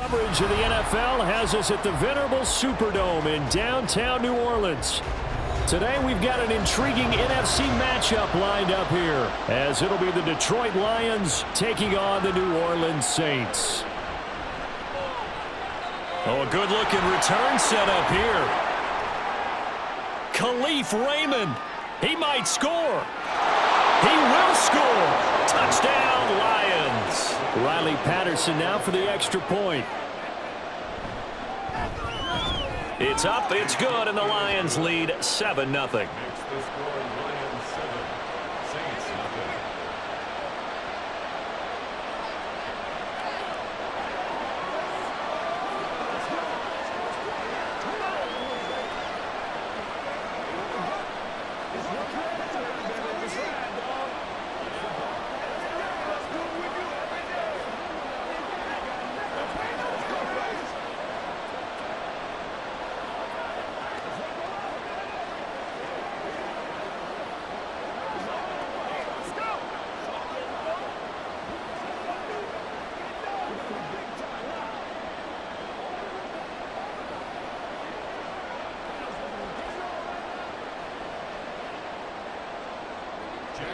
Coverage of the NFL has us at the venerable Superdome in downtown New Orleans. Today we've got an intriguing NFC matchup lined up here, as it'll be the Detroit Lions taking on the New Orleans Saints. Oh, a good-looking return set up here. Khalif Raymond. He might score. He will score. Touchdown, Lions. Riley Patterson now for the extra point. It's up, it's good, and the Lions lead 7-0.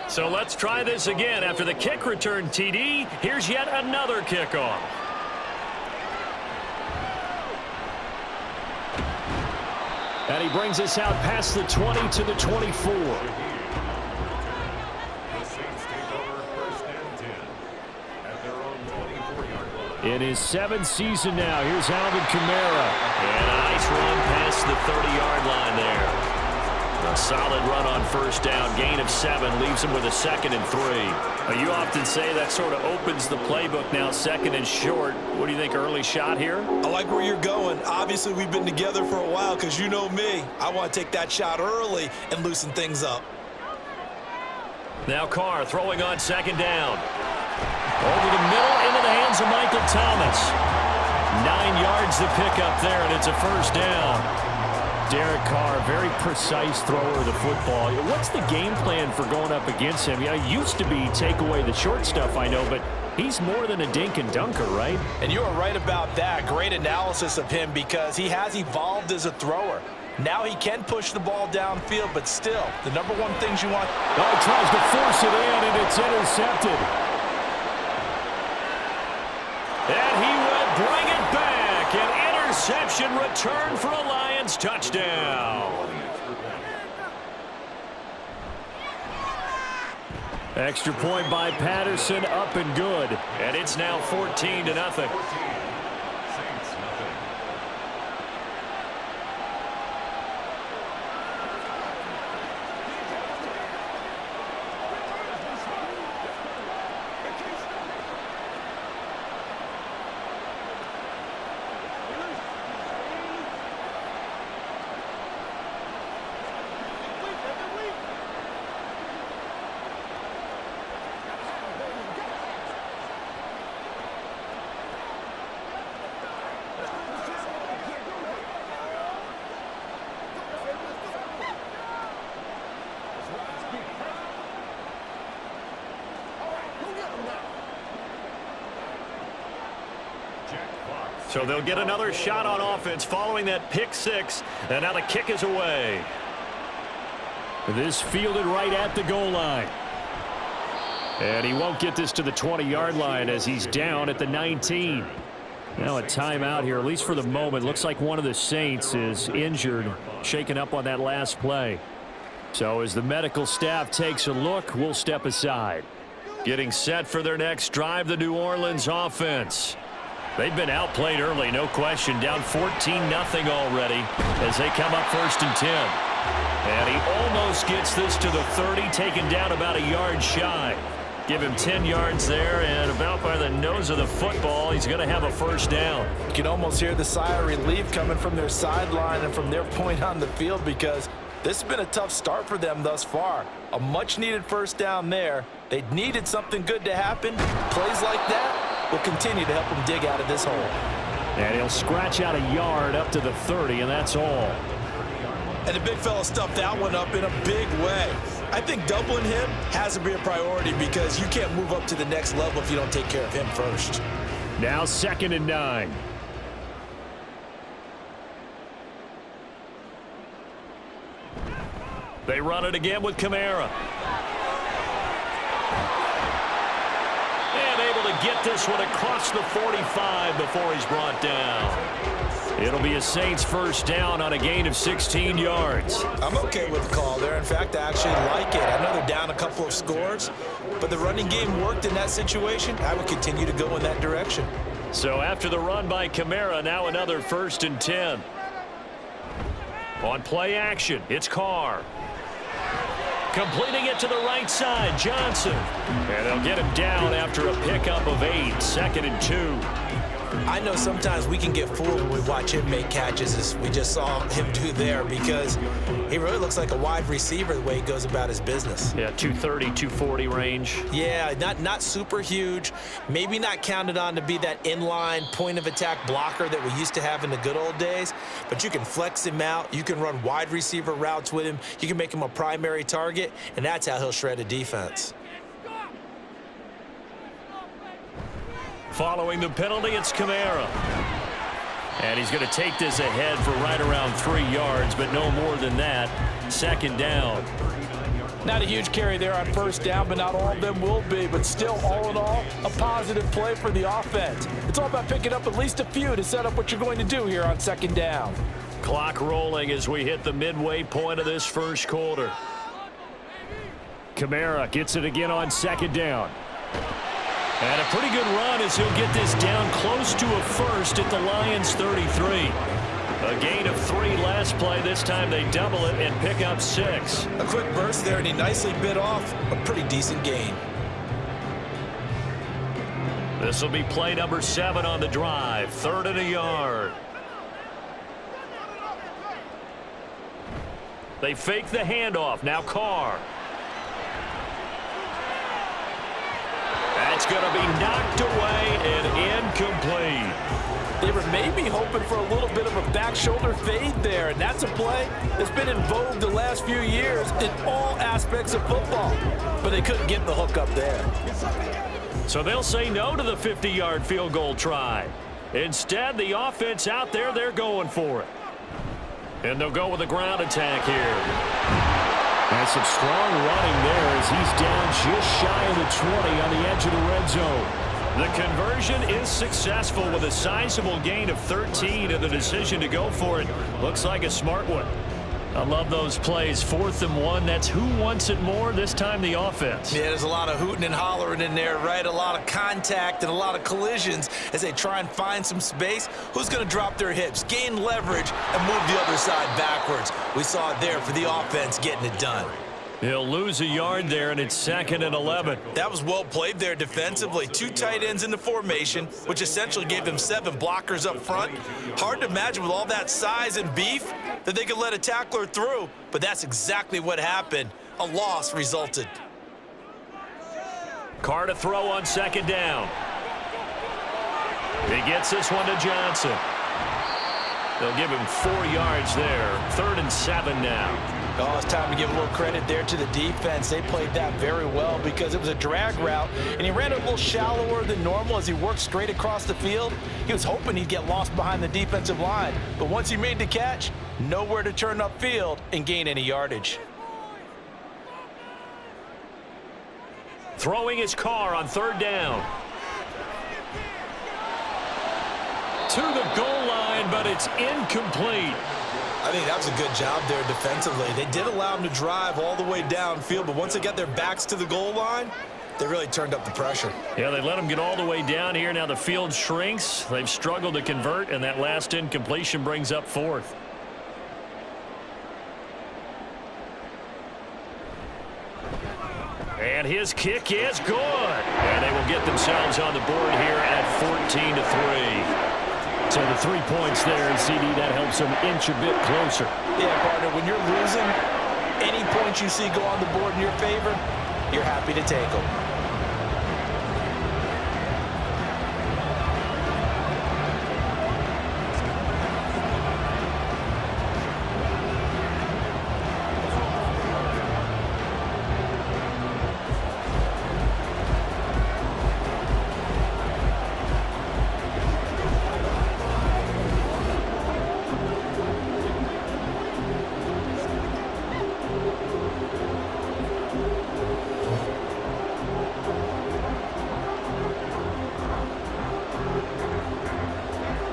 So let's try this again. After the kick return TD, here's yet another kickoff. And he brings us out past the 20 to the 24. In his 7th season now, here's Alvin Kamara. And a nice run past the 30-yard line there. A solid run on first down. Gain of 7 leaves him with a 2nd and 3. You often say that sort of opens the playbook now, 2nd and short. What do you think, early shot here? I like where you're going. Obviously, we've been together for a while because you know me. I want to take that shot early and loosen things up. Now Carr throwing on 2nd down. Over the middle into the hands of Michael Thomas. 9 yards to pick up there, and it's a first down. Derek Carr, very precise thrower of the football. What's the game plan for going up against him? It used to be take away the short stuff, I know, but he's more than a dink and dunker, right? And you are right about that. Great analysis of him because he has evolved as a thrower. Now he can push the ball downfield, but still, the number one things you want. Oh, he tries to force it in, and it's intercepted. And he will bring it back. An interception return for a Lions touchdown. Extra point by Patterson, up and good. And it's now 14-0. So they'll get another shot on offense following that pick 6. And now the kick is away. This fielded right at the goal line. And he won't get this to the 20-yard line as he's down at the 19. Now a timeout here, at least for the moment. Looks like one of the Saints is injured, shaken up on that last play. So as the medical staff takes a look, we'll step aside. Getting set for their next drive, the New Orleans offense. They've been outplayed early, no question. Down 14-0 already as they come up 1st and 10. And he almost gets this to the 30, taken down about a yard shy. Give him 10 yards there, and about by the nose of the football, he's going to have a first down. You can almost hear the sigh of relief coming from their sideline and from their point on the field because this has been a tough start for them thus far. A much-needed first down there. They needed something good to happen. Plays like that will continue to help them dig out of this hole. And he'll scratch out a yard up to the 30, and that's all. And the big fella stuffed that one up in a big way. I think doubling him has to be a priority because you can't move up to the next level if you don't take care of him first. Now 2nd and 9. They run it again with Kamara. And able to get this one across the 45 before he's brought down. It'll be a Saints first down on a gain of 16 yards. I'm okay with the call there. In fact, I actually like it. I know they're down a couple of scores, but the running game worked in that situation. I would continue to go in that direction. So after the run by Kamara, now another 1st and 10. On play action, it's Carr. Completing it to the right side, Johnson. And they'll get him down after a pickup of 8, 2nd and 2. I know sometimes we can get fooled when we watch him make catches, as we just saw him do there, because he really looks like a wide receiver the way he goes about his business. Yeah, 230, 240 range. Yeah, not super huge. Maybe not counted on to be that inline point-of-attack blocker that we used to have in the good old days, but you can flex him out. You can run wide receiver routes with him. You can make him a primary target, and that's how he'll shred a defense. Following the penalty, it's Kamara. And he's going to take this ahead for right around 3 yards, but no more than that. 2nd down. Not a huge carry there on 1st down, but not all of them will be. But still, all in all, a positive play for the offense. It's all about picking up at least a few to set up what you're going to do here on 2nd down. Clock rolling as we hit the midway point of this first quarter. Kamara gets it again on 2nd down. And a pretty good run as he'll get this down close to a 1st at the Lions 33. A gain of 3 last play. This time they double it and pick up 6. A quick burst there, and he nicely bit off a pretty decent gain. This will be play number 7 on the drive. 3rd and a yard. They fake the handoff. Now Carr. That's going to be knocked away and incomplete. They were maybe hoping for a little bit of a back shoulder fade there, and that's a play that's been in vogue the last few years in all aspects of football. But they couldn't get the hook up there. So they'll say no to the 50-yard field goal try. Instead, the offense out there, they're going for it. And they'll go with a ground attack here. And some strong running there as he's down just shy of the 20 on the edge of the red zone. The conversion is successful with a sizable gain of 13, and the decision to go for it looks like a smart one. I love those plays. 4th and 1. That's who wants it more, this time the offense. Yeah, there's a lot of hooting and hollering in there, right? A lot of contact and a lot of collisions as they try and find some space. Who's going to drop their hips, gain leverage, and move the other side backwards? We saw it there for the offense getting it done. He'll lose a yard there, and it's 2nd and 11. That was well played there defensively. 2 tight ends in the formation, which essentially gave them 7 blockers up front. Hard to imagine with all that size and beef that they could let a tackler through, but that's exactly what happened. A loss resulted. Carr to throw on 2nd down. He gets this one to Johnson. They'll give him 4 yards there. 3rd and 7 now. Oh, it's time to give a little credit there to the defense. They played that very well because it was a drag route, and he ran it a little shallower than normal as he worked straight across the field. He was hoping he'd get lost behind the defensive line, but once he made the catch, nowhere to turn upfield and gain any yardage. Throwing his Carr on 3rd down. To the goal line, but it's incomplete. I think that was a good job there defensively. They did allow him to drive all the way downfield, but once they got their backs to the goal line, they really turned up the pressure. Yeah, they let him get all the way down here. Now the field shrinks. They've struggled to convert, and that last incompletion brings up 4th. And his kick is good. And they will get themselves on the board here at 14-3. So the 3 points there, and CD, that helps them inch a bit closer. Yeah, partner, when you're losing, any points you see go on the board in your favor, you're happy to take them.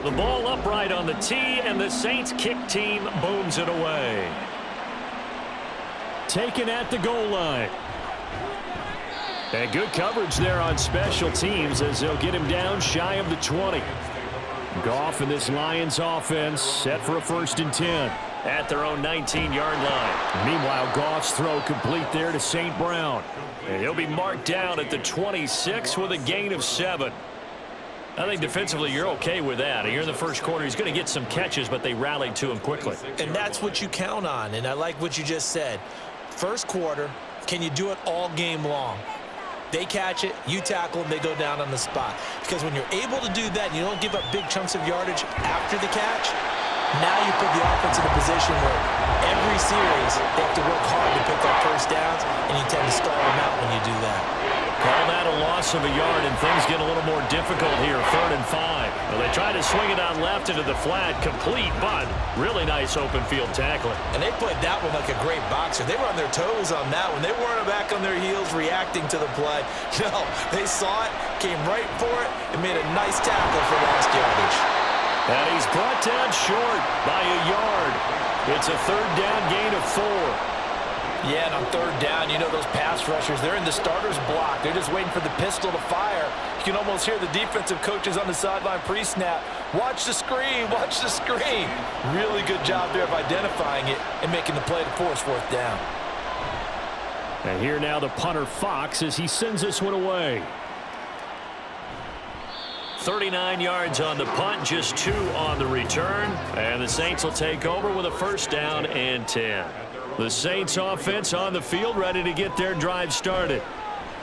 The ball upright on the tee, and the Saints kick team booms it away. Taken at the goal line. And good coverage there on special teams as they'll get him down shy of the 20. Goff and this Lions offense set for a 1st and 10 at their own 19-yard line. Meanwhile, Goff's throw complete there to St. Brown. And he'll be marked down at the 26 with a gain of 7. I think defensively you're okay with that. Here in the first quarter, he's going to get some catches, but they rallied to him quickly. And that's what you count on, and I like what you just said. First quarter, can you do it all game long? They catch it, you tackle them, they go down on the spot. Because when you're able to do that and you don't give up big chunks of yardage after the catch, now you put the offense in a position where every series they have to work hard to pick up first downs, and you tend to stall them out when you do that. Call that a loss of a yard, and things get a little more difficult here, 3rd and 5. Well, they try to swing it out left into the flat, complete, but really nice open field tackling. And they played that one like a great boxer. They were on their toes on that one. They weren't back on their heels reacting to the play. No, they saw it, came right for it, and made a nice tackle for lost yardage. And he's brought down short by a yard. It's a 3rd down gain of 4. Yeah, and on 3rd down, you know those pass rushers, they're in the starter's block. They're just waiting for the pistol to fire. You can almost hear the defensive coaches on the sideline pre-snap. Watch the screen, watch the screen. Really good job there of identifying it and making the play to force 4th down. And here now the punter Fox as he sends this one away. 39 yards on the punt, just 2 on the return. And the Saints will take over with a 1st down and 10. The Saints offense on the field ready to get their drive started.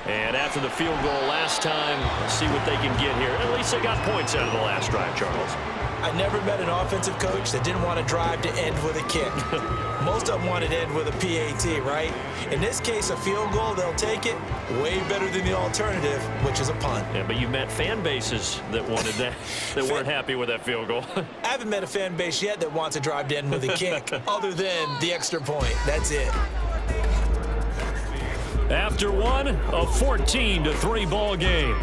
And after the field goal last time, let's see what they can get here. At least they got points out of the last drive, Charles. I never met an offensive coach that didn't want to drive to end with a kick. Most of them wanted to end with a PAT, right? In this case, a field goal, they'll take it. Way better than the alternative, which is a punt. Yeah, but you met fan bases that wanted that, that weren't happy with that field goal. I haven't met a fan base yet that wants to drive to end with a kick, other than the extra point. That's it. After one, a 14-3 ball game.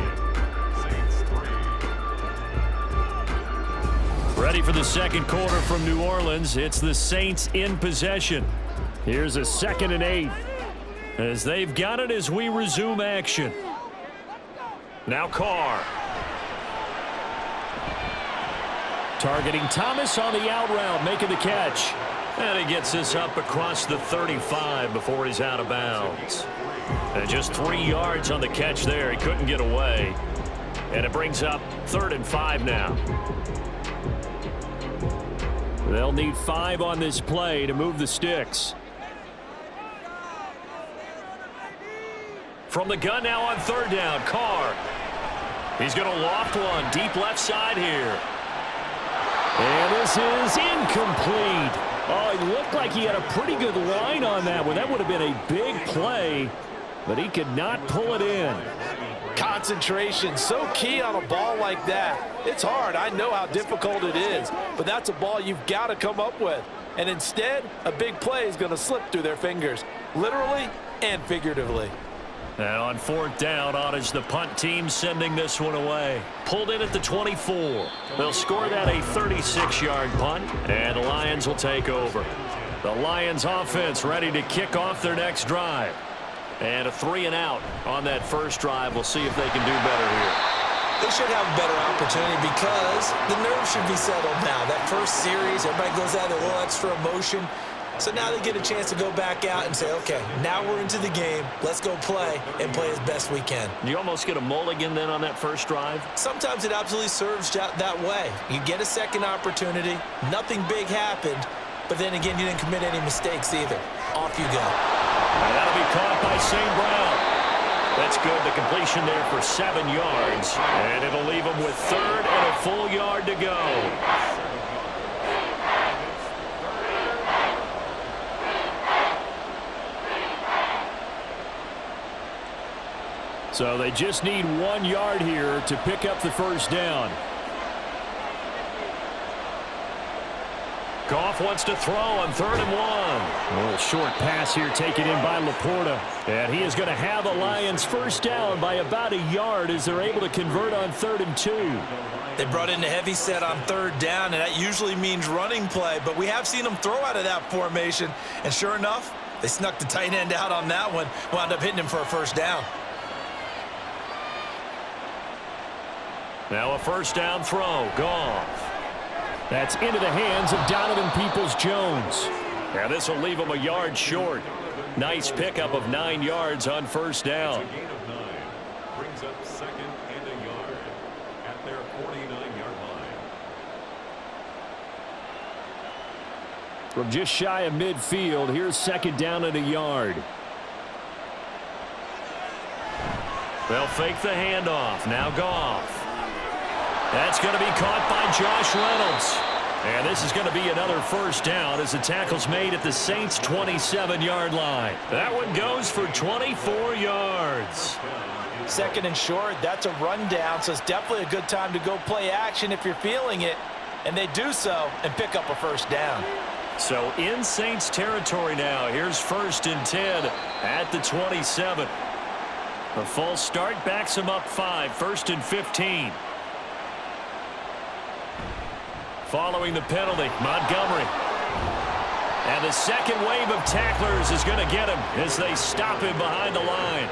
Ready for the 2nd quarter from New Orleans. It's the Saints in possession. Here's a 2nd and 8. As they've got it as we resume action. Now Carr. Targeting Thomas on the out route, making the catch. And he gets this up across the 35 before he's out of bounds. And just 3 yards on the catch there. He couldn't get away. And it brings up 3rd and 5 now. They'll need 5 on this play to move the sticks. From the gun now on 3rd down, Carr. He's going to loft one deep left side here. And this is incomplete. Oh, it looked like he had a pretty good line on that one. That would have been a big play, but he could not pull it in. Concentration, so key on a ball like that. It's hard. I know how difficult it is, but that's a ball you've got to come up with. And instead, a big play is going to slip through their fingers, literally and figuratively. And on 4th down, on is the punt team sending this one away. Pulled in at the 24. They'll score that a 36-yard punt, and the Lions will take over. The Lions offense ready to kick off their next drive. And a 3 and out on that first drive. We'll see if they can do better here. They should have a better opportunity because the nerves should be settled now. That first series, everybody goes out with a little extra emotion. So now they get a chance to go back out and say, okay, now we're into the game. Let's go play and play as best we can. You almost get a mulligan then on that first drive? Sometimes it absolutely serves that way. You get a second opportunity. Nothing big happened. But then again, you didn't commit any mistakes either. Off you go. And that'll be caught by St. Brown. That's good. The completion there for 7 yards. And it'll leave him with 3rd and a full yard to go. So they just need 1 yard here to pick up the first down. Goff wants to throw on 3rd and 1. A little short pass here taken in by Laporta. And he is going to have the Lions first down by about a yard as they're able to convert on 3rd and 2. They brought in a heavy set on 3rd down, and that usually means running play. But we have seen them throw out of that formation. And sure enough, they snuck the tight end out on that one. Wound up hitting him for a first down. Now a first down throw. Goff. That's into the hands of Donovan Peoples-Jones. Yeah, this will leave him a yard short. Nice pickup of 9 yards on first down. A gain of 9 brings up 2nd and a yard at their 49-yard line. From just shy of midfield, here's 2nd down and a yard. They'll fake the handoff. Now Goff. That's going to be caught by Josh Reynolds. And this is going to be another first down as the tackle's made at the Saints' 27-yard line. That one goes for 24 yards. 2nd and short, that's a rundown, so it's definitely a good time to go play action if you're feeling it. And they do so and pick up a first down. So in Saints territory now, here's 1st and 10 at the 27. The false start backs him up 5, 1st and 15. Following the penalty, Montgomery. And the second wave of tacklers is going to get him as they stop him behind the line.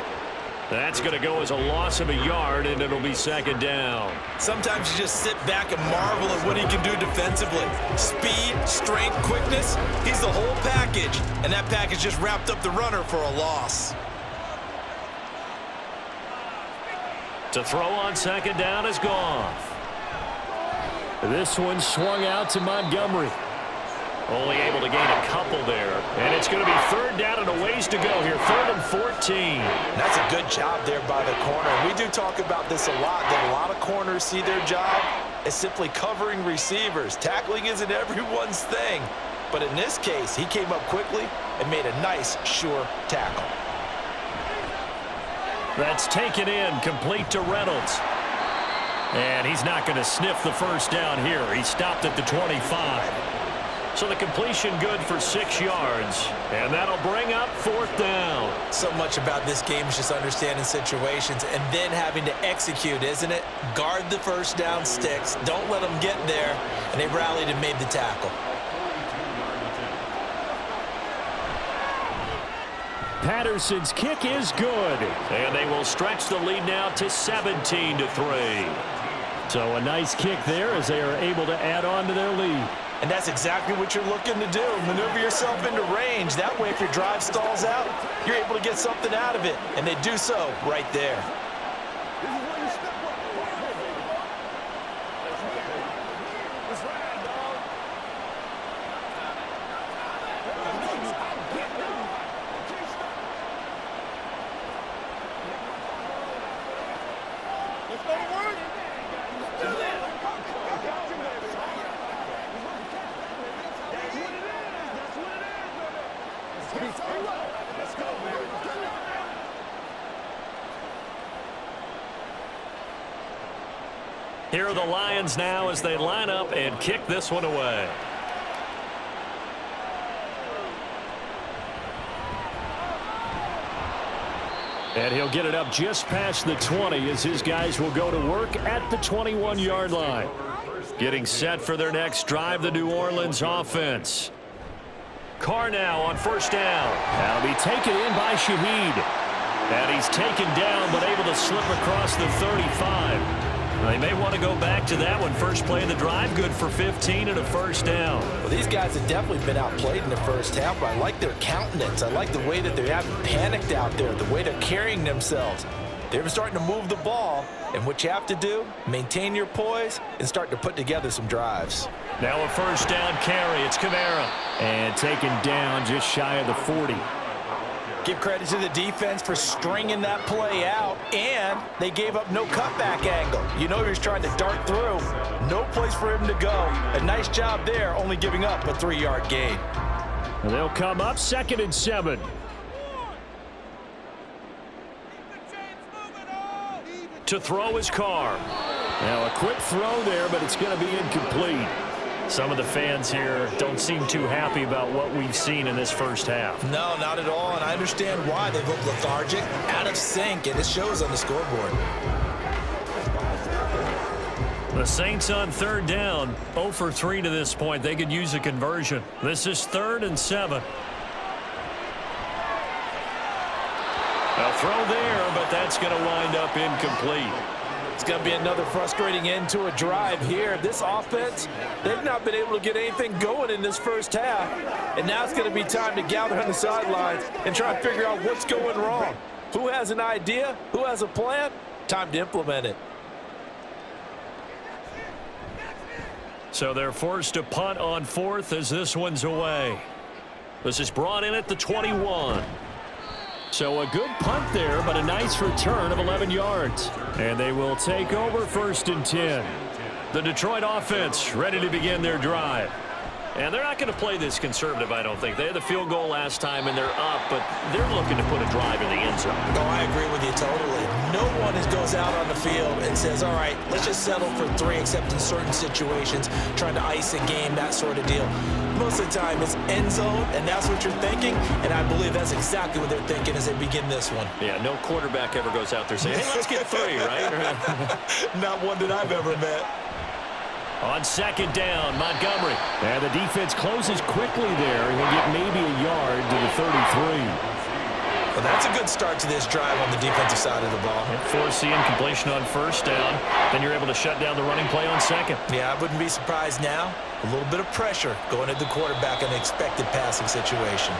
That's going to go as a loss of a yard, and it'll be 2nd down. Sometimes you just sit back and marvel at what he can do defensively. Speed, strength, quickness, he's the whole package. And that package just wrapped up the runner for a loss. To throw on 2nd down is Goff. This one swung out to Montgomery. Only able to gain a couple there. And it's going to be 3rd down and a ways to go here. 3rd and 14. That's a good job there by the corner. We do talk about this a lot, that a lot of corners see their job as simply covering receivers. Tackling isn't everyone's thing. But in this case, he came up quickly and made a nice, sure tackle. That's taken in, complete to Reynolds. And he's not going to sniff the first down here. He stopped at the 25. So the completion good for 6 yards. And that'll bring up 4th down. So much about this game is just understanding situations and then having to execute, isn't it? Guard the first down sticks. Don't let them get there. And they rallied and made the tackle. Patterson's kick is good. And they will stretch the lead now to 17-3. So a nice kick there as they are able to add on to their lead. And that's exactly what you're looking to do. Maneuver yourself into range. That way, if your drive stalls out, you're able to get something out of it. And they do so right there. Here are the Lions now as they line up and kick this one away. And he'll get it up just past the 20 as his guys will go to work at the 21-yard line. Getting set for their next drive, the New Orleans offense. Carr now on first down. That'll be taken in by Shaheed. And he's taken down but able to slip across the 35. They may want to go back to that one. First play of the drive, good for 15 and a first down. Well, these guys have definitely been outplayed in the first half, but I like their countenance. I like the way that they haven't panicked out there, the way they're carrying themselves. They're starting to move the ball, and what you have to do, maintain your poise and start to put together some drives. Now a first down carry. It's Kamara. And taken down just shy of the 40. Give credit to the defense for stringing that play out, and they gave up no cutback angle. You know he was trying to dart through. No place for him to go. A nice job there, only giving up a 3-yard gain. And they'll come up 2nd and 7. To throw his Carr. Now a quick throw there, but it's going to be incomplete. Some of the fans here don't seem too happy about what we've seen in this first half. No, not at all, and I understand why. They look lethargic, out of sync, and it shows on the scoreboard. The Saints on third down, 0 for 3 to this point. They could use a conversion. This is 3rd and 7. A throw there, but that's going to wind up incomplete. It's going to be another frustrating end to a drive here. This offense, they've not been able to get anything going in this first half. And now it's going to be time to gather on the sidelines and try and figure out what's going wrong. Who has an idea? Who has a plan? Time to implement it. So they're forced to punt on 4th as this one's away. This is brought in at the 21. So a good punt there, but a nice return of 11 yards. And they will take over 1st and 10. The Detroit offense ready to begin their drive. And they're not going to play this conservative, I don't think. They had the field goal last time, and they're up, but they're looking to put a drive in the end zone. Oh, I agree with you totally. No one goes out on the field and says, all right, let's just settle for 3, except in certain situations, trying to ice a game, that sort of deal. Most of the time, it's end zone, and that's what you're thinking, and I believe that's exactly what they're thinking as they begin this one. Yeah, no quarterback ever goes out there saying, hey, let's get 3, right? Not one that I've ever met. On 2nd down, Montgomery. And the defense closes quickly there. He'll get maybe a yard to the 33. Well, that's a good start to this drive on the defensive side of the ball. And force the incompletion on 1st down. Then you're able to shut down the running play on 2nd. Yeah, I wouldn't be surprised now. A little bit of pressure going at the quarterback in an expected passing situation.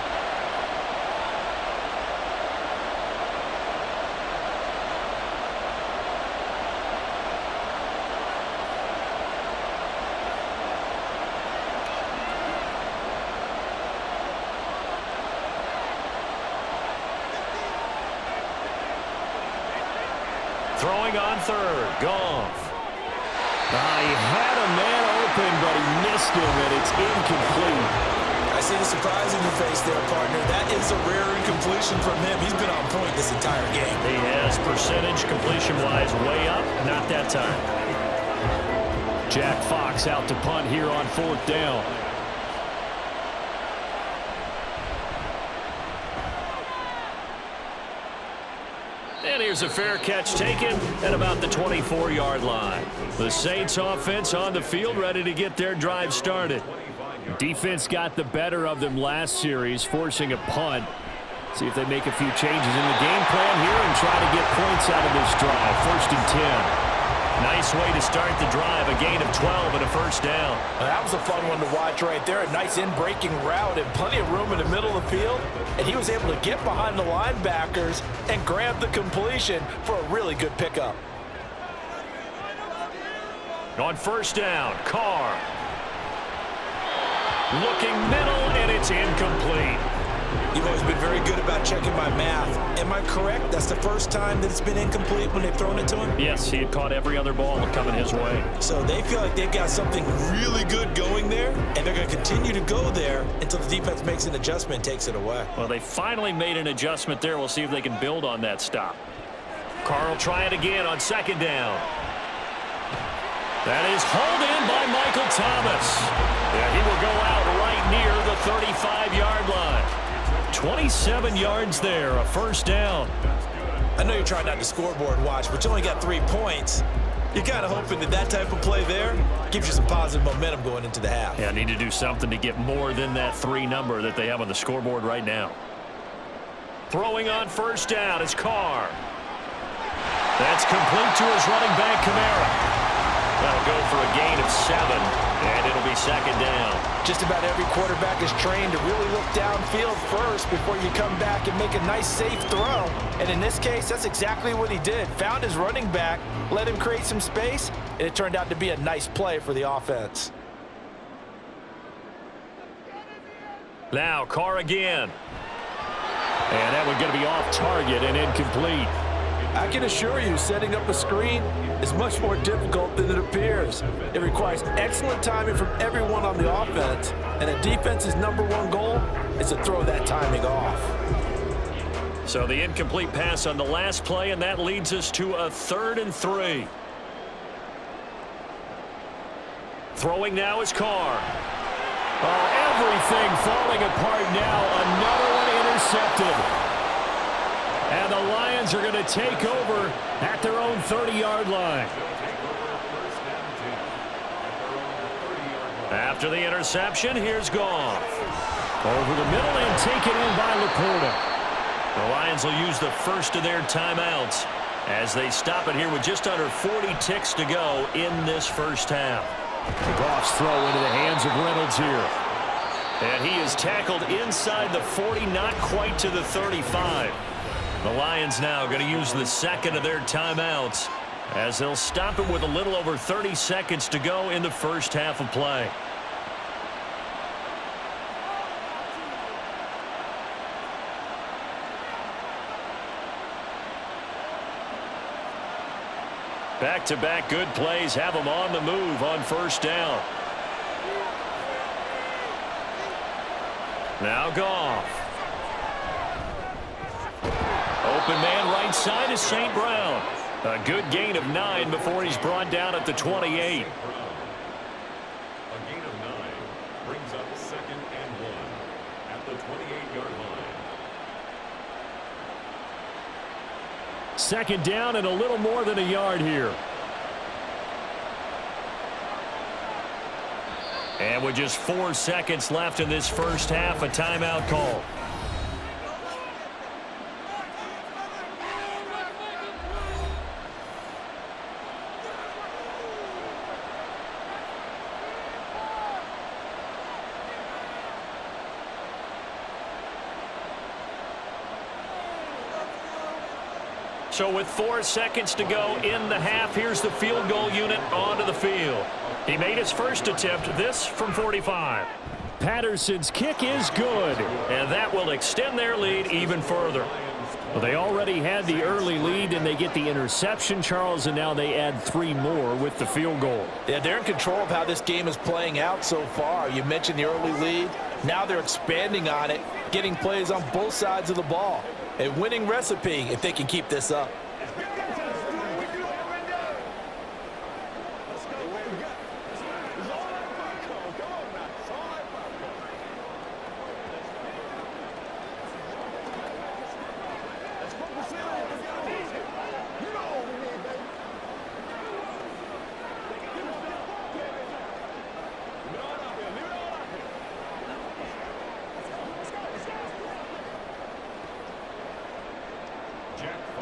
Throwing on 3rd, Goff. He had a man open, but he missed him, and it's incomplete. I see the surprise in your face there, partner. That is a rare incompletion from him. He's been on point this entire game. He has percentage completion-wise way up, not that time. Jack Fox out to punt here on 4th down. And here's a fair catch taken at about the 24-yard line. The Saints offense on the field ready to get their drive started. Defense got the better of them last series, forcing a punt. See if they make a few changes in the game plan here and try to get points out of this drive. 1st and 10. Nice way to start the drive, a gain of 12 and a 1st down. Well, that was a fun one to watch right there. A nice in-breaking route and plenty of room in the middle of the field. And he was able to get behind the linebackers and grab the completion for a really good pickup. On 1st down, Carr. Looking middle, and it's incomplete. You've always been very good about checking my math. Am I correct? That's the first time that it's been incomplete when they've thrown it to him? Yes, he had caught every other ball coming his way. So they feel like they've got something really good going there, and they're going to continue to go there until the defense makes an adjustment and takes it away. Well, they finally made an adjustment there. We'll see if they can build on that stop. Carr will try it again on 2nd down. That is hauled in by Michael Thomas. Yeah, he will go out right near the 35-yard line. 27 yards there, a 1st down. I know you're trying not to scoreboard watch, but you only got 3 points. You're kind of hoping that that type of play there gives you some positive momentum going into the half. Yeah, need to do something to get more than that 3 number that they have on the scoreboard right now. Throwing on 1st down is Carr. That's complete to his running back, Kamara. That'll go for a gain of 7, and it'll be 2nd down. Just about every quarterback is trained to really look downfield first before you come back and make a nice, safe throw. And in this case, that's exactly what he did. Found his running back, let him create some space, and it turned out to be a nice play for the offense. Now, Carr again. And that one's going to be off target and incomplete. I can assure you, setting up a screen is much more difficult than it appears. It requires excellent timing from everyone on the offense, and a defense's #1 goal is to throw that timing off. So the incomplete pass on the last play, and that leads us to a 3rd and 3. Throwing now is Carr. Oh, everything falling apart now. Another one intercepted. And the Lions are going to take over at their own 30-yard line. After the interception, here's Goff. Over the middle and taken in by Laporta. The Lions will use the first of their timeouts as they stop it here with just under 40 ticks to go in this first half. Goff's throw into the hands of Reynolds here. And he is tackled inside the 40, not quite to the 35. The Lions now going to use the second of their timeouts as they'll stop it with a little over 30 seconds to go in the first half of play. Back-to-back good plays have them on the move on first down. Now Goff. Open man right side is St. Brown. A good gain of 9 before he's brought down at the 28. A gain of 9 brings up 2nd and 1 at the 28-yard line. Second down and a little more than a yard here. And with just 4 seconds left in this first half, a timeout call. So with 4 seconds to go in the half, here's the field goal unit onto the field. He made his first attempt, this from 45. Patterson's kick is good. And that will extend their lead even further. Well, they already had the early lead, and they get the interception, Charles, and now they add 3 more with the field goal. Yeah, they're in control of how this game is playing out so far. You mentioned the early lead. Now they're expanding on it, getting plays on both sides of the ball. A winning recipe if they can keep this up.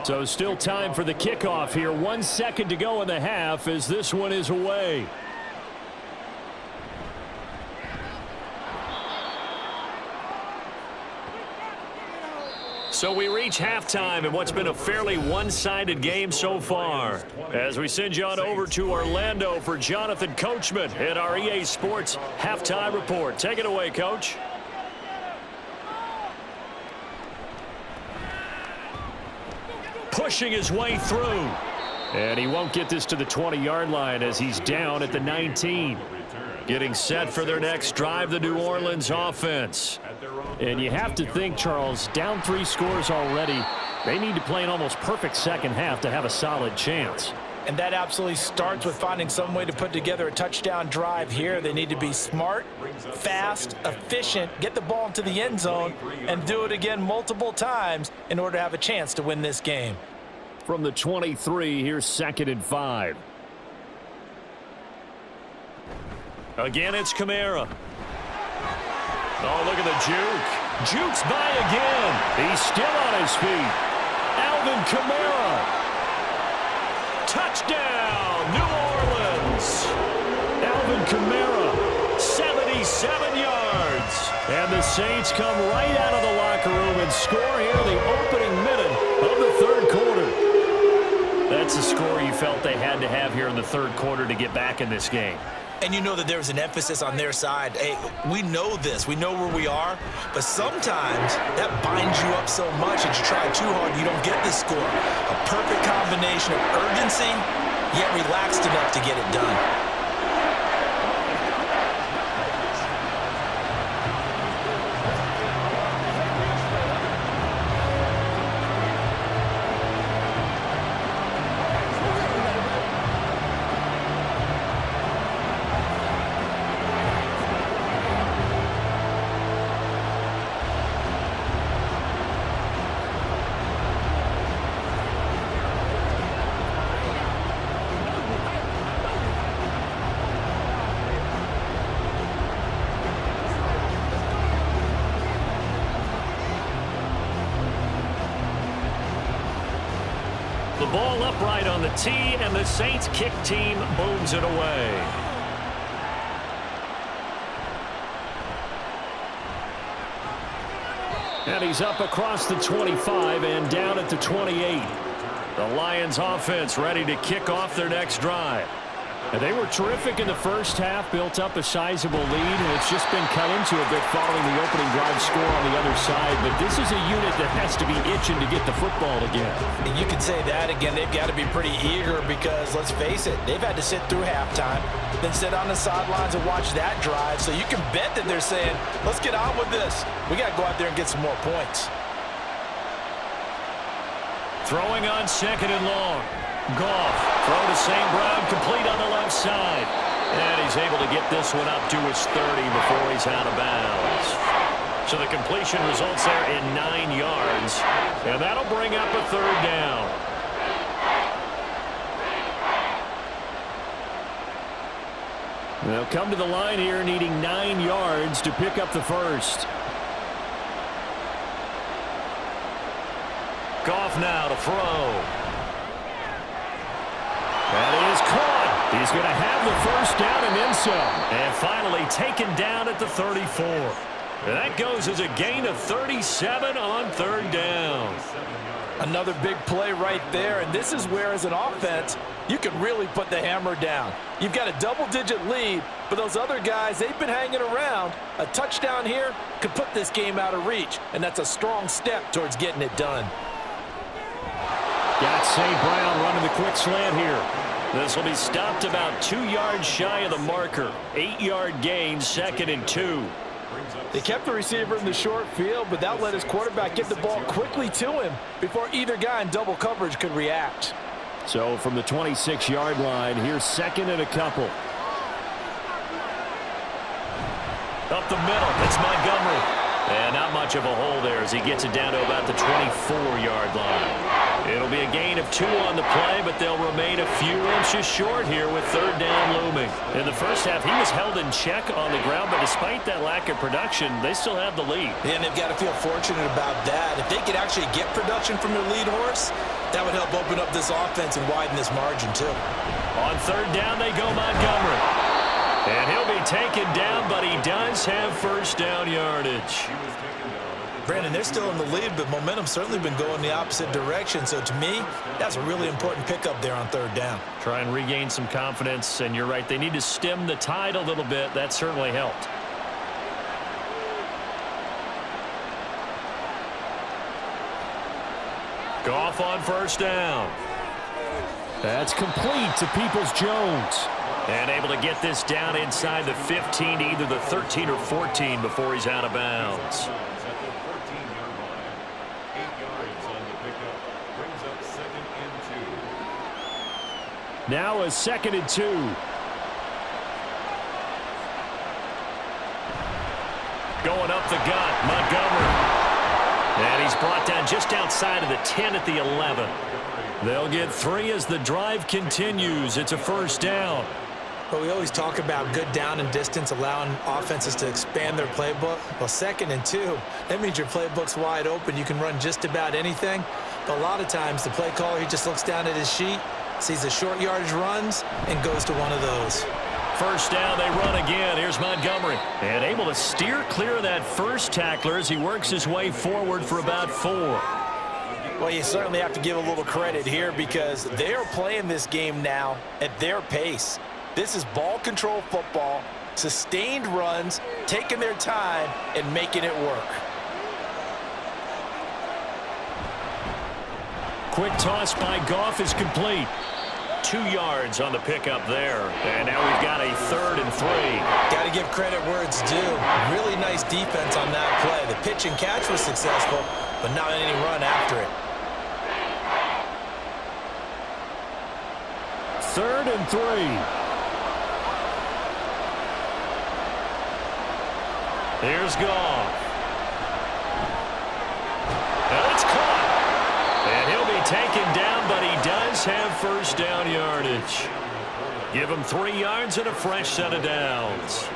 So still time for the kickoff here. 1 second to go in the half as this one is away. So we reach halftime in what's been a fairly one-sided game so far. As we send you on over to Orlando for Jonathan Coachman at our EA Sports Halftime Report. Take it away, Coach. Pushing his way through. And he won't get this to the 20-yard line as he's down at the 19. Getting set for their next drive, the New Orleans offense. And you have to think, Charles, down 3 scores already. They need to play an almost perfect second half to have a solid chance. And that absolutely starts with finding some way to put together a touchdown drive here. They need to be smart, fast, efficient, get the ball into the end zone, and do it again multiple times in order to have a chance to win this game. From the 23, here's 2nd and 5. Again, it's Kamara. Oh, look at the juke. Jukes by again. He's still on his feet. Alvin Kamara. Touchdown, New Orleans. Alvin Kamara, 77 yards. And the Saints come right out of the locker room and score here in the opening minute of the third quarter. That's a score you felt they had to have here in the third quarter to get back in this game. And you know that there's an emphasis on their side. Hey, we know this. We know where we are. But sometimes that binds you up so much that you try too hard, you don't get the score. A perfect combination of urgency, yet relaxed enough to get it done. ball upright on the tee, and the Saints kick team booms it away. And he's up across the 25 and down at the 28. The Lions offense ready to kick off their next drive. And they were terrific in the first half, built up a sizable lead, and it's just been cut into a bit following the opening drive score on the other side. But this is a unit that has to be itching to get the football again. And you can say that again. They've got to be pretty eager because, let's face it, they've had to sit through halftime, then sit on the sidelines and watch that drive. So you can bet that they're saying, let's get on with this. We got to go out there and get some more points. Throwing on second and long. Goff, throw to St. Brown, complete on the left side. And he's able to get this one up to his 30 before he's out of bounds. So the completion results there in 9 yards. And that'll bring up a third down. They'll come to the line here needing 9 yards to pick up the first. Goff now to throw. That is caught. He's going to have the first down and then some. And finally taken down at the 34. And that goes as a gain of 37 on third down. Another big play right there, and this is where, as an offense, you can really put the hammer down. You've got a double-digit lead, but those other guys, they've been hanging around. A touchdown here could put this game out of reach, and that's a strong step towards getting it done. Got St. Brown running the quick slant here. This will be stopped about 2 yards shy of the marker. 8-yard gain, 2nd and 2. They kept the receiver in the short field, but that let his quarterback get the ball quickly to him before either guy in double coverage could react. So from the 26-yard line, here's 2nd and a couple. Up the middle, it's Montgomery. And not much of a hole there as he gets it down to about the 24-yard line. It'll be a gain of 2 on the play, but they'll remain a few inches short here with third down looming. In the first half, he was held in check on the ground, but despite that lack of production, they still have the lead. Yeah, and they've got to feel fortunate about that. If they could actually get production from their lead horse, that would help open up this offense and widen this margin too. On third down, they go Montgomery. And he'll be taken down, but he does have first down yardage. Brandon, they're still in the lead, but momentum's certainly been going the opposite direction. So to me, that's a really important pickup there on third down. Try and regain some confidence, and you're right. They need to stem the tide a little bit. That certainly helped. Goff on first down. That's complete to Peoples-Jones. And able to get this down inside the 15 to either the 13 or 14 before he's out of bounds. Now a 2nd and 2. Going up the gut, Montgomery. And he's brought down just outside of the 10 at the 11. They'll get 3 as the drive continues. It's a first down. But we always talk about good down and distance, allowing offenses to expand their playbook. Well, 2nd and 2, that means your playbook's wide open. You can run just about anything. But a lot of times, the play caller, he just looks down at his sheet, sees the short yardage runs, and goes to one of those. First down, they run again. Here's Montgomery. And able to steer clear of that first tackler as he works his way forward for about 4. Well, you certainly have to give a little credit here because they are playing this game now at their pace. This is ball control football, sustained runs, taking their time, and making it work. Quick toss by Goff is complete. 2 yards on the pickup there. And now we've got a 3rd and 3. Got to give credit where it's due. Really nice defense on that play. The pitch and catch was successful, but not any run after it. 3rd and 3. Here's Goff. And it's caught. And he'll be taken down, but he does have first down yardage. Give him 3 yards and a fresh set of downs.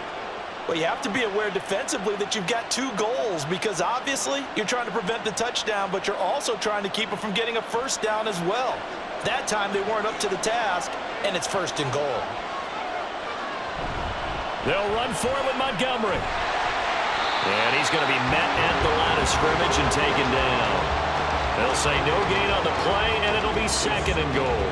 Well, you have to be aware defensively that you've got 2 goals because obviously you're trying to prevent the touchdown, but you're also trying to keep it from getting a first down as well. That time they weren't up to the task, and it's 1st and goal. They'll run for it with Montgomery. And he's going to be met at the line of scrimmage and taken down. They'll say no gain on the play, and it'll be 2nd and goal.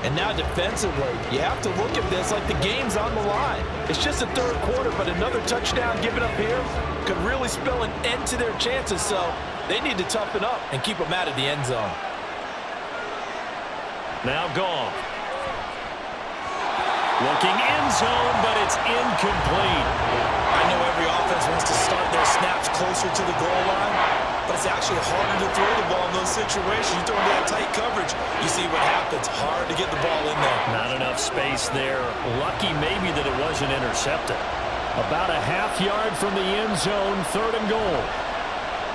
And now defensively, you have to look at this like the game's on the line. It's just the 3rd quarter, but another touchdown given up here could really spell an end to their chances, so they need to toughen up and keep them out of the end zone. Now Goff. Looking end zone, but it's incomplete. I know every offense wants to start their snaps closer to the goal line, but it's actually harder to throw the ball in those situations. You throw into that tight coverage, you see what happens. Hard to get the ball in there. Not enough space there. Lucky maybe that it wasn't intercepted. About a half yard from the end zone, 3rd and goal.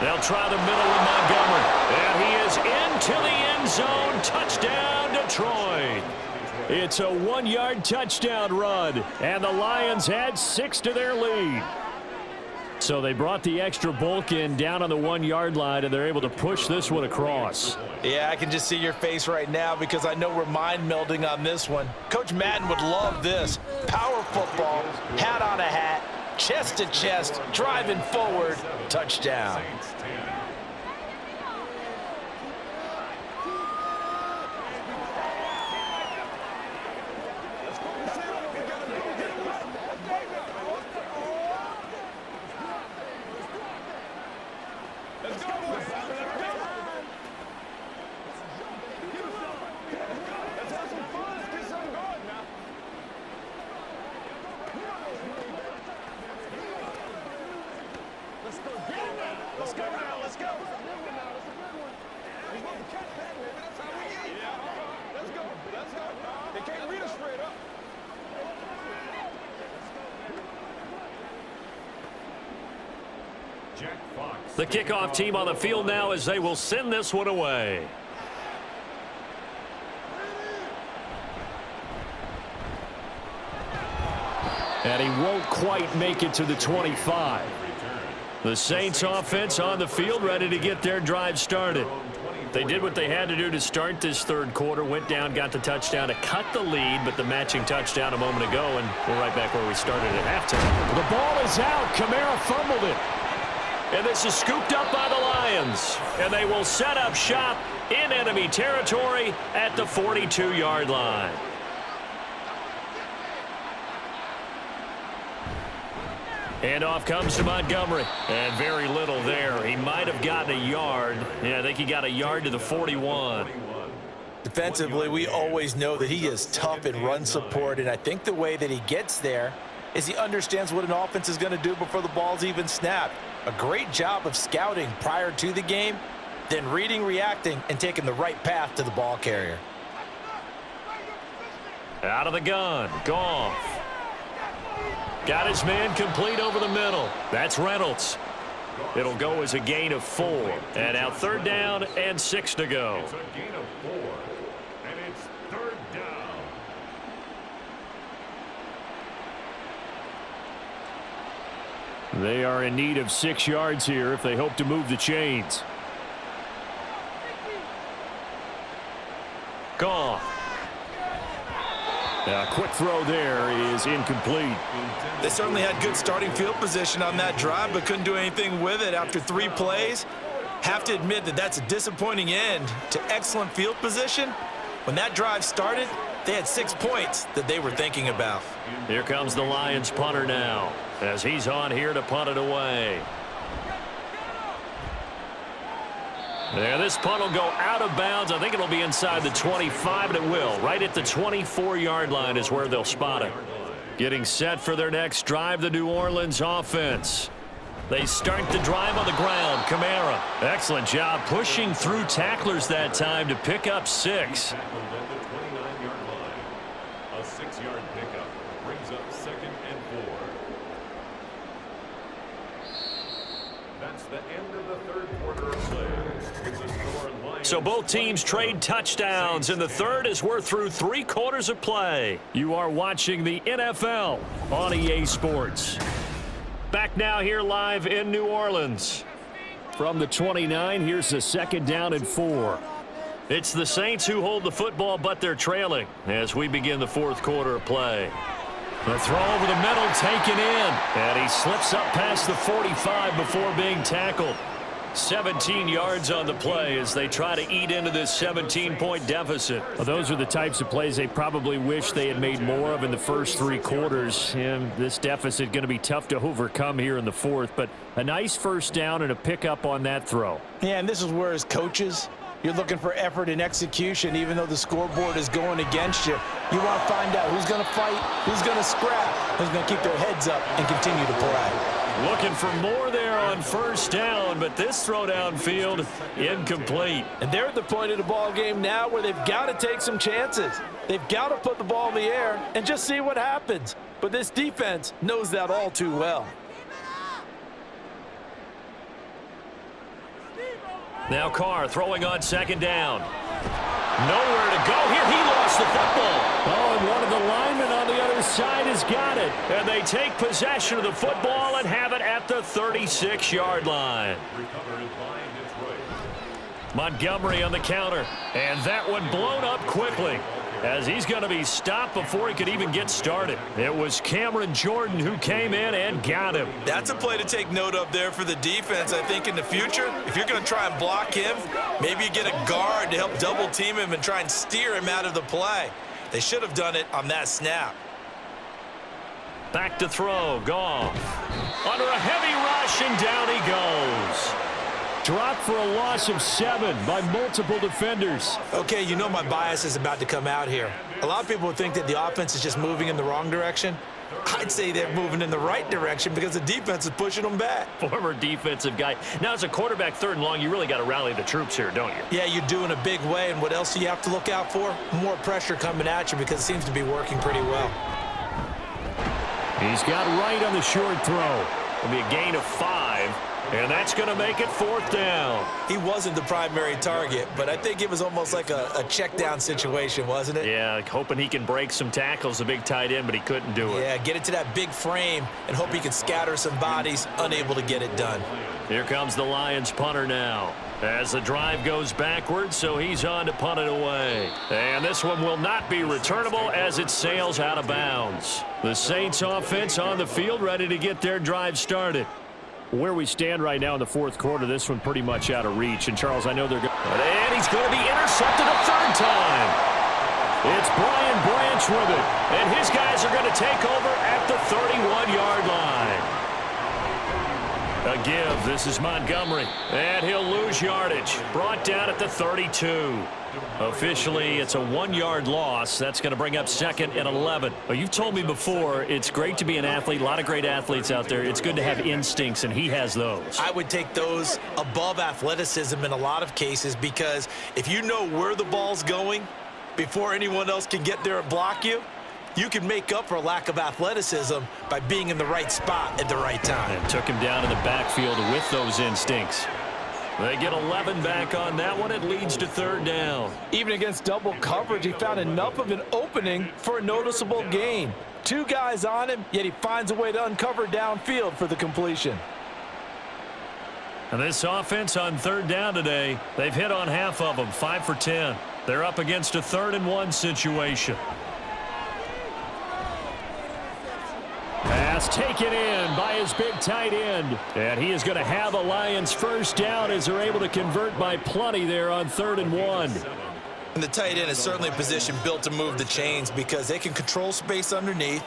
They'll try the middle with Montgomery. And he is into the end zone. Touchdown, Detroit. It's a 1-yard touchdown run, and the Lions add 6 to their lead. So they brought the extra bulk in down on the 1-yard line, and they're able to push this one across. Yeah, I can just see your face right now because I know we're mind melding on this one. Coach Madden would love this. Power football, hat on a hat, chest to chest, driving forward, touchdown. The kickoff team on the field now as they will send this one away. And he won't quite make it to the 25. The Saints offense on the field ready to get their drive started. They did what they had to do to start this 3rd quarter, went down, got the touchdown to cut the lead, but the matching touchdown a moment ago, and we're right back where we started at halftime. The ball is out. Kamara fumbled it. And this is scooped up by the Lions. And they will set up shop in enemy territory at the 42-yard line. Handoff comes to Montgomery. And very little there. He might have gotten a yard. Yeah, I think he got a yard to the 41. Defensively, we always know that he is tough in run support, and I think the way that he gets there is he understands what an offense is going to do before the ball's even snapped. A great job of scouting prior to the game, then reading, reacting, and taking the right path to the ball carrier. Out of the gun, Goff. Got his man complete over the middle. That's Reynolds. It'll go as a gain of 4. And now 3rd down and 6 to go. It's a gain of 4, and it's 3rd down. They are in need of 6 yards here if they hope to move the chains. Goff. A quick throw there is incomplete. They certainly had good starting field position on that drive, but couldn't do anything with it after 3 plays. Have to admit that that's a disappointing end to excellent field position. When that drive started, they had 6 points that they were thinking about. Here comes the Lions punter now as he's on here to punt it away. There, this punt will go out of bounds. I think it'll be inside the 25, and it will. Right at the 24-yard line is where they'll spot it. Getting set for their next drive, the New Orleans offense. They start the drive on the ground. Kamara, excellent job pushing through tacklers that time to pick up 6. Tackled at the 29-yard line. A 6-yard pickup brings up 2nd and 4. That's the end of the 3rd quarter of play. With the score, Lions So both teams trade touchdowns in the 3rd as we're through 3 quarters of play. You are watching the NFL on EA Sports. Back now here live in New Orleans. From the 29, here's the 2nd down and 4. It's the Saints who hold the football, but they're trailing as we begin the fourth quarter of play. The throw over the middle taken in, and he slips up past the 45 before being tackled. 17 yards on the play as they try to eat into this 17-point deficit. Well, those are the types of plays they probably wish they had made more of in the first three quarters. And this deficit going to be tough to overcome here in the fourth, but a nice first down and a pickup on that throw. Yeah, and this is where as coaches, you're looking for effort and execution even though the scoreboard is going against you. You want to find out who's going to fight, who's going to scrap, who's going to keep their heads up and continue to play. Looking for more there on first down, but this throw downfield incomplete. And they're at the point of the ball game now where they've got to take some chances. They've got to put the ball in the air and just see what happens. But this defense knows that all too well. Now Carr throwing on second down. Nowhere to go here. He lost the football. Oh, and one of the linemen on the other side has got it. And they take possession of the football and have it at the 36-yard line. Montgomery on the counter. And that one blown up quickly as he's going to be stopped before he could even get started. It was Cameron Jordan who came in and got him. That's a play to take note of there for the defense. I think in the future, if you're going to try and block him, maybe you get a guard to help double team him and try and steer him out of the play. They should have done it on that snap. Back to throw. Goff under a heavy rush, and down he goes. Dropped for a loss of 7 by multiple defenders. Okay, you know my bias is about to come out here. A lot of people would think that the offense is just moving in the wrong direction. I'd say they're moving in the right direction because the defense is pushing them back. Former defensive guy. Now, as a quarterback, third and long, you really got to rally the troops here, don't you? Yeah, you do in a big way. And what else do you have to look out for? More pressure coming at you because it seems to be working pretty well. He's got right on the short throw. It'll be a gain of 5. And that's going to make it fourth down. He wasn't the primary target, but I think it was almost like a check down situation, wasn't it? Yeah, like hoping he can break some tackles, the big tight end, but he couldn't do it. Yeah, get it to that big frame and hope he can scatter some bodies, unable to get it done. Here comes the Lions punter now as the drive goes backwards, so he's on to punt it away. And this one will not be returnable as it sails out of bounds. The Saints offense on the field ready to get their drive started. Where we stand right now in the fourth quarter, this one pretty much out of reach. And, Charles, I know they're going. And he's going to be intercepted a third time. It's Brian Branch with it. And his guys are going to take over at the 31-yard line. A give. This is Montgomery. And he'll lose yardage. Brought down at the 32. Officially, it's a 1-yard loss. That's going to bring up second and 11. Well, you've told me before, it's great to be an athlete. A lot of great athletes out there. It's good to have instincts, and he has those. I would take those above athleticism in a lot of cases because if you know where the ball's going before anyone else can get there and block you, you can make up for a lack of athleticism by being in the right spot at the right time. And took him down in the backfield with those instincts. They get 11 back on that one. It leads to third down. Even against double coverage, he found enough of an opening for a noticeable gain. 2 guys on him, yet he finds a way to uncover downfield for the completion. And this offense on third down today, they've hit on half of them, 5 for 10. They're up against a 3rd and 1 situation. Pass taken in by his big tight end. And he is going to have a Lions first down as they're able to convert by plenty there on 3rd and 1. And the tight end is certainly a position built to move the chains because they can control space underneath.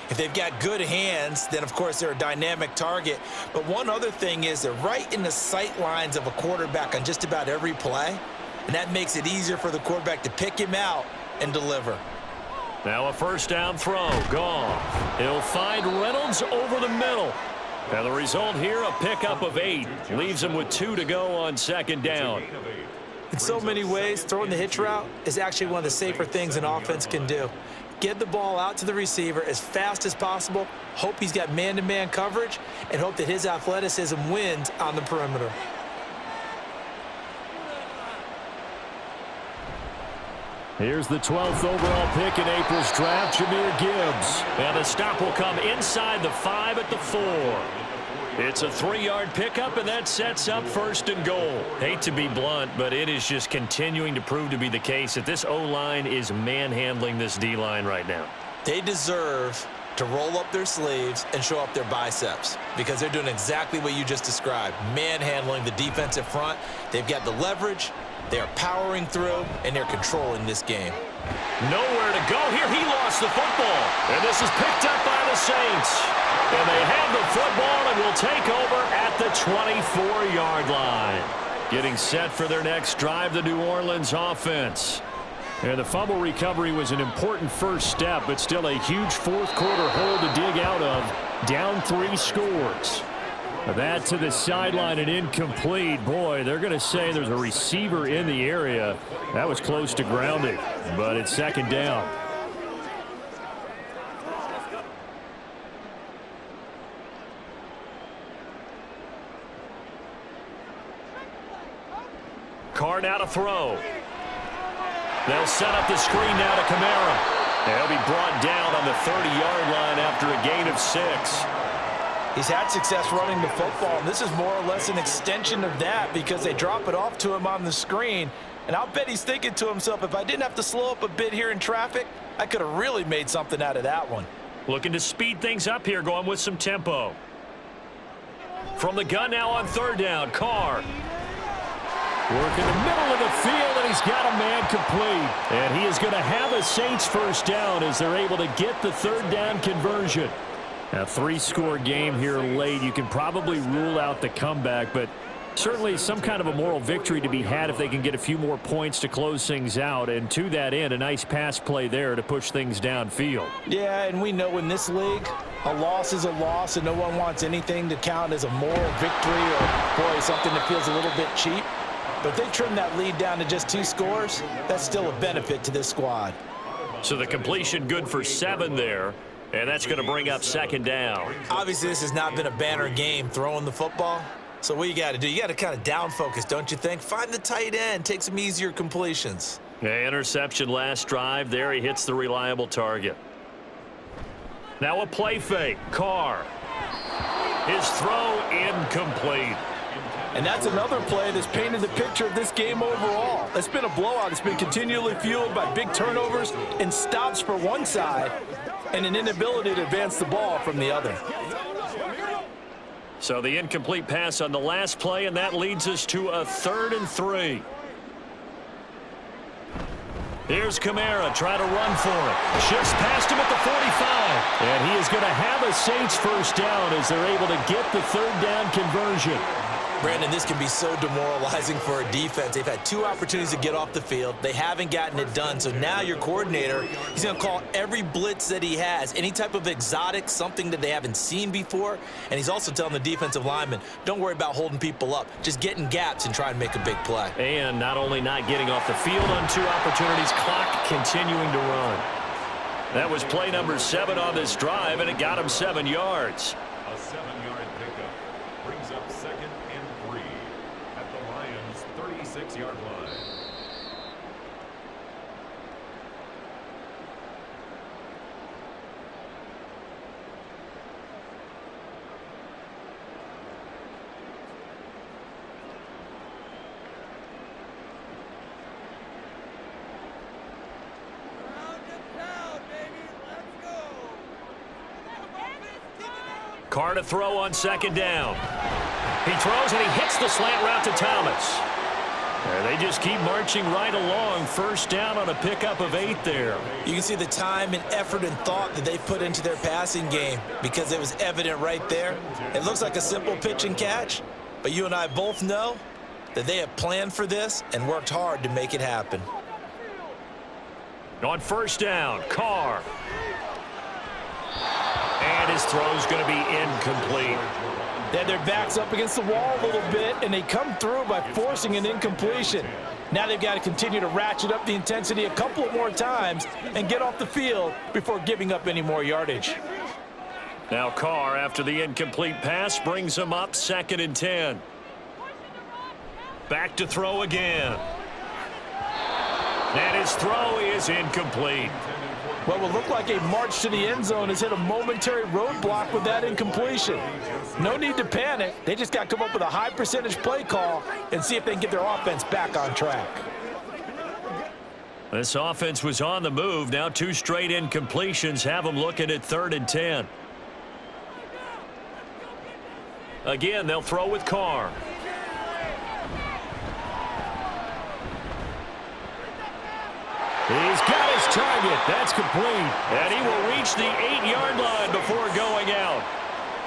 If they've got good hands, then, of course, they're a dynamic target. But one other thing is they're right in the sight lines of a quarterback on just about every play. And that makes it easier for the quarterback to pick him out and deliver. Now a first down throw. Goff. He'll find Reynolds over the middle. And the result here, a pickup of 8. Leaves him with 2 to go on second down. In so many ways, throwing the hitch route is actually one of the safer things an offense can do. Get the ball out to the receiver as fast as possible, hope he's got man-to-man coverage, and hope that his athleticism wins on the perimeter. Here's the 12th overall pick in April's draft, Jahmyr Gibbs. And the stop will come inside the 5 at the 4. It's a 3-yard pickup, and that sets up 1st and goal. Hate to be blunt, but it is just continuing to prove to be the case that this O-line is manhandling this D-line right now. They deserve to roll up their sleeves and show up their biceps because they're doing exactly what you just described, manhandling the defensive front. They've got the leverage, they're powering through, and they're controlling this game. Nowhere to go here. He lost the football, and this is picked up by the Saints. And they have the football and will take over at the 24-yard line. Getting set for their next drive, the New Orleans offense. And the fumble recovery was an important first step, but still a huge fourth-quarter hole to dig out of. Down 3 scores. That to the sideline and incomplete. Boy, they're going to say there's a receiver in the area. That was close to grounding, but it's 2nd down. Carr now to throw. They'll set up the screen now to Kamara. They'll be brought down on the 30-yard line after a gain of 6. He's had success running the football, and this is more or less an extension of that because they drop it off to him on the screen. And I'll bet he's thinking to himself, if I didn't have to slow up a bit here in traffic, I could have really made something out of that one. Looking to speed things up here, going with some tempo. From the gun now on 3rd down, Carr. Work in the middle of the field, and he's got a man complete. And he is going to have a Saints 1st down as they're able to get the 3rd down conversion. A 3-score game here late. You can probably rule out the comeback, but certainly some kind of a moral victory to be had if they can get a few more points to close things out. And to that end, a nice pass play there to push things downfield. Yeah, and we know in this league, a loss is a loss, and no one wants anything to count as a moral victory or, boy, something that feels a little bit cheap. But if they trim that lead down to just 2 scores, that's still a benefit to this squad. So the completion good for 7 there. And that's going to bring up 2nd down. Obviously, this has not been a banner game throwing the football. So what you got to do, you got to kind of down focus, don't you think? Find the tight end, take some easier completions. Yeah, interception last drive. There he hits the reliable target. Now a play fake. Carr. His throw incomplete. And that's another play that's painted the picture of this game overall. It's been a blowout. It's been continually fueled by big turnovers and stops for one side and an inability to advance the ball from the other. So the incomplete pass on the last play, and that leads us to a 3rd and 3. Here's Kamara trying to run for it. Shifts past him at the 45. And he is going to have a Saints 1st down as they're able to get the 3rd down conversion. Brandon, this can be so demoralizing for a defense. They've had 2 opportunities to get off the field. They haven't gotten it done. So now your coordinator, he's going to call every blitz that he has, any type of exotic, something that they haven't seen before. And he's also telling the defensive linemen, don't worry about holding people up. Just get in gaps and try and make a big play. And not only not getting off the field on 2 opportunities, clock continuing to run. That was play number 7 on this drive, and it got him 7 yards. A 7-yard pickup brings up 2nd and 3 at the Lions' 36-yard line. Carr to throw on 2nd down. He throws and he hits the slant route to Thomas. They just keep marching right along. 1st down on a pickup of 8 there. You can see the time and effort and thought that they've put into their passing game because it was evident right there. It looks like a simple pitch and catch, but you and I both know that they have planned for this and worked hard to make it happen. On 1st down, Carr. And his throw's going to be incomplete. They had their backs up against the wall a little bit, and they come through by forcing an incompletion. Now they've got to continue to ratchet up the intensity a couple of more times and get off the field before giving up any more yardage. Now Carr, after the incomplete pass, brings him up 2nd and 10. Back to throw again. And his throw is incomplete. What will look like a march to the end zone has hit a momentary roadblock with that incompletion. No need to panic. They just got to come up with a high percentage play call and see if they can get their offense back on track. This offense was on the move. Now 2 straight incompletions have them looking at 3rd and 10. Again, they'll throw with Carr. He's got his target. That's complete. And he will reach the 8-yard line before going out.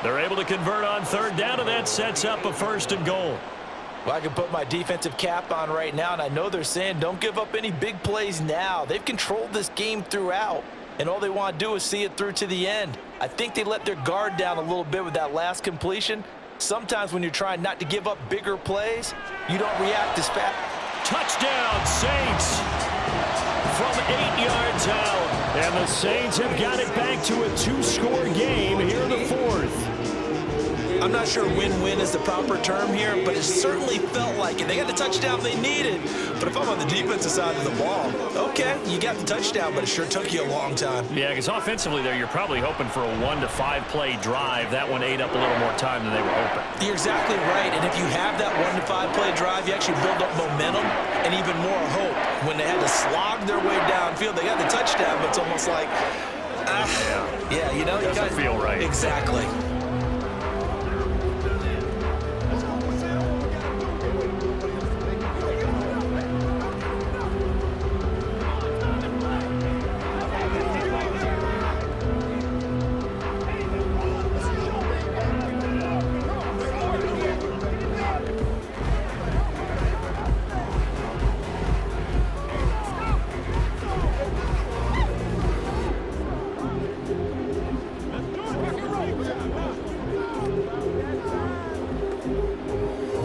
They're able to convert on 3rd down, and that sets up a 1st and goal. Well, I can put my defensive cap on right now, and I know they're saying don't give up any big plays now. They've controlled this game throughout, and all they want to do is see it through to the end. I think they let their guard down a little bit with that last completion. Sometimes when you're trying not to give up bigger plays, you don't react as fast. Touchdown, Saints! From 8 yards out. And the Saints have got it back to a 2-score game here in the 4th. I'm not sure win-win is the proper term here, but it certainly felt like it. They got the touchdown they needed. But if I'm on the defensive side of the ball, okay, you got the touchdown, but it sure took you a long time. Yeah, because offensively there, you're probably hoping for a 1 to 5 play drive. That one ate up a little more time than they were hoping. You're exactly right, and if you have that 1 to 5 play drive, you actually build up momentum and even more hope. When they had to slog their way downfield, they got the touchdown, but it's almost like, yeah, you know, you doesn't feel right. Exactly.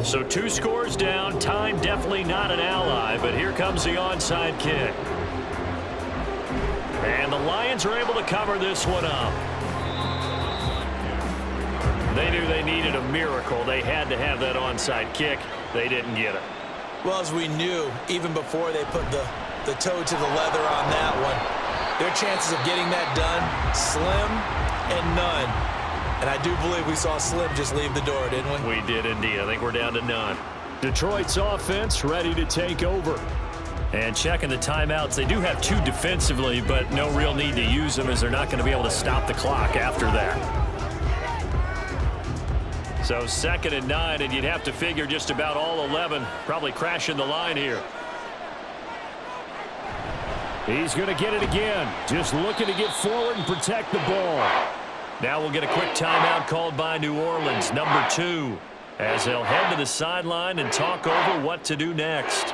So 2 scores down. Time definitely not an ally, but here comes the onside kick. And the Lions are able to cover this one up. They knew they needed a miracle. They had to have that onside kick. They didn't get it. Well, as we knew, even before they put the toe to the leather on that one, their chances of getting that done, slim and none. And I do believe we saw Slim just leave the door, didn't we? We did indeed. I think we're down to none. Detroit's offense ready to take over. And checking the timeouts, they do have 2 defensively, but no real need to use them as they're not going to be able to stop the clock after that. So 2nd and 9, and you'd have to figure just about all 11 probably crashing the line here. He's going to get it again. Just looking to get forward and protect the ball. Now we'll get a quick timeout called by New Orleans, number 2, as they'll head to the sideline and talk over what to do next.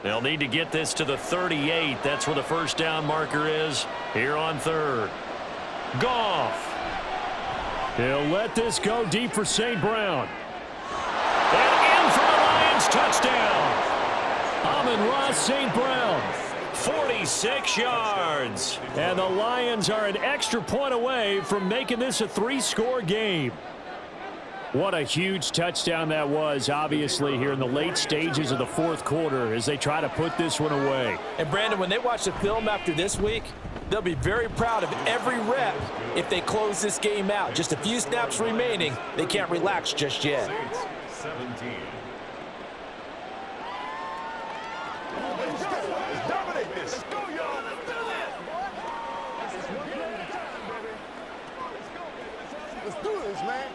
They'll need to get this to the 38. That's where the 1st down marker is here on 3rd. Goff. He'll let this go deep for St. Brown. And in for the Lions, touchdown. Amon-Ra St. Brown, 46 yards. And the Lions are an extra point away from making this a 3-score game. What a huge touchdown that was, obviously, here in the late stages of the 4th quarter as they try to put this one away. And, Brandon, when they watch the film after this week, they'll be very proud of every rep if they close this game out. Just a few snaps remaining. They can't relax just yet. 17. Let's do this, man.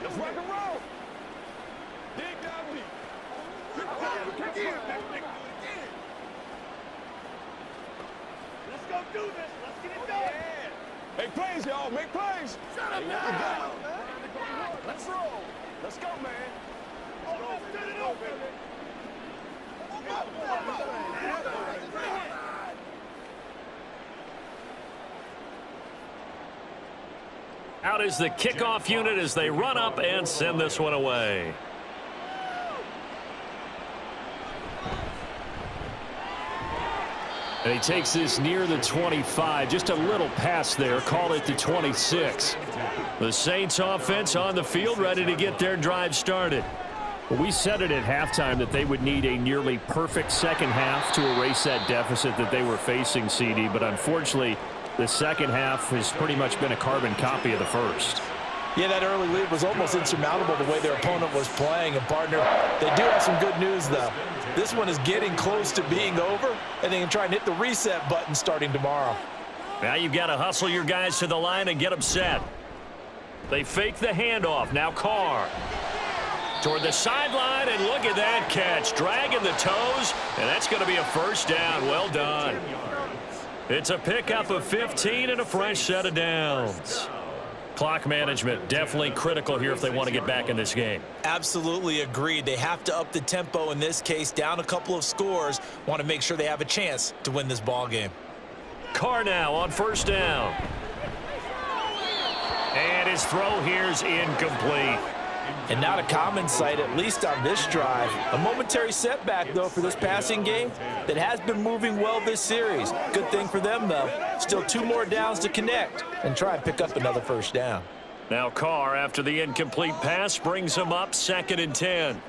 Let's rock and roll. Dig down deep. Let's go do this. Let's get it done. Make plays, y'all. Make plays. Shut up now. Let's roll. Let's go, man. Let's get it open. Out is the kickoff unit as they run up and send this one away. And he takes this near the 25. Just a little pass there. Call it the 26. The Saints offense on the field, ready to get their drive started. Well, we said it at halftime that they would need a nearly perfect second half to erase that deficit that they were facing, CD. But unfortunately, the second half has pretty much been a carbon copy of the first. Yeah, that early lead was almost insurmountable the way their opponent was playing. And, partner, they do have some good news, though. This one is getting close to being over, and they can try and hit the reset button starting tomorrow. Now you've got to hustle your guys to the line and get them set. They fake the handoff. Now Carr toward the sideline, and look at that catch. Dragging the toes, and that's going to be a first down. Well done. It's a pickup of 15 and a fresh set of downs. Clock management definitely critical here if they want to get back in this game. Absolutely agreed. They have to up the tempo in this case, down a couple of scores. Want to make sure they have a chance to win this ball game. Carr now on first down. And his throw here's incomplete. And not a common sight, at least on this drive. A momentary setback, though, for this passing game that has been moving well this series. Good thing for them, though. Still 2 more downs to connect and try and pick up another first down. Now Carr, after the incomplete pass, brings him up 2nd and 10.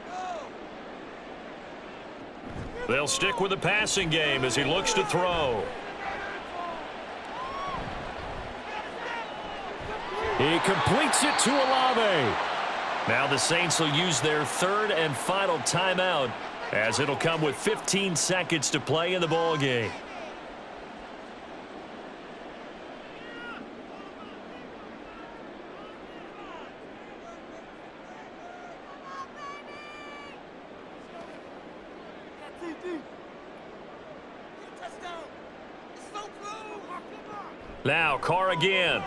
They'll stick with the passing game as he looks to throw. He completes it to Olave. Now the Saints will use their 3rd and final timeout, as it'll come with 15 seconds to play in the ball game. Now Carr again.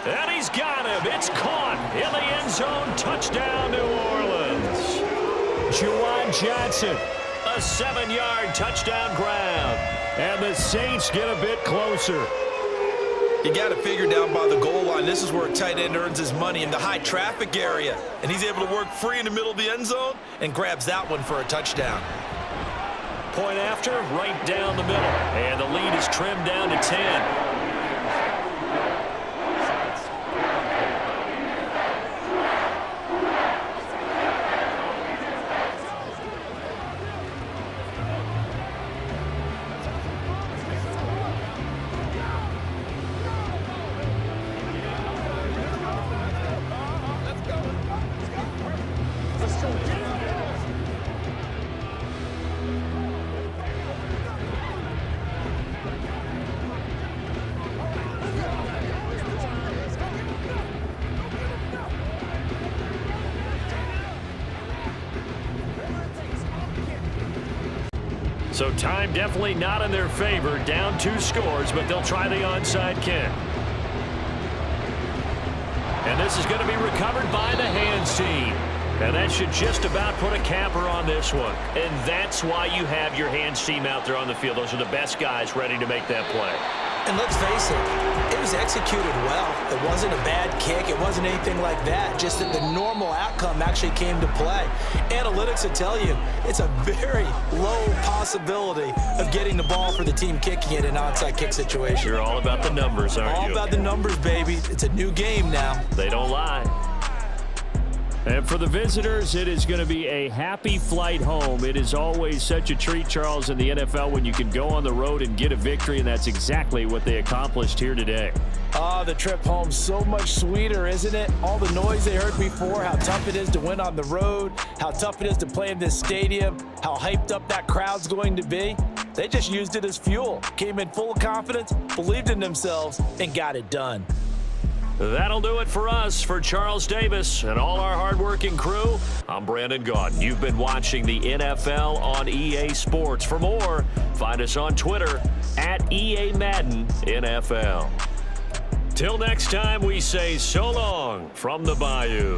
And he's got him. It's caught in the end zone. Touchdown, New Orleans. Juwan Johnson, a 7-yard touchdown grab. And the Saints get a bit closer. You got to figure down by the goal line. This is where a tight end earns his money, in the high traffic area. And he's able to work free in the middle of the end zone and grabs that one for a touchdown. Point after, right down the middle. And the lead is trimmed down to 10. So time definitely not in their favor. Down 2 scores, but they'll try the onside kick. And this is going to be recovered by the hands team. And that should just about put a capper on this one. And that's why you have your hands team out there on the field. Those are the best guys ready to make that play. And let's face it, it was executed well. It wasn't a bad kick. It wasn't anything like that. Just that the normal outcome actually came to play. Analytics will tell you it's a very low possibility of getting the ball for the team kicking it in an onside kick situation. You're all about the numbers, aren't you? All about the numbers, baby. It's a new game now. They don't lie. And for the visitors, it is going to be a happy flight home. It is always such a treat, Charles, in the NFL when you can go on the road and get a victory, and that's exactly what they accomplished here today. Oh, the trip home, so much sweeter, isn't it? All the noise they heard before, how tough it is to win on the road, how tough it is to play in this stadium, how hyped up that crowd's going to be. They just used it as fuel, came in full of confidence, believed in themselves, and got it done. That'll do it for us. For Charles Davis and all our hardworking crew, I'm Brandon Gaudin. You've been watching the NFL on EA Sports. For more, find us on Twitter at EA Madden NFL. Till next time, we say so long from the Bayou.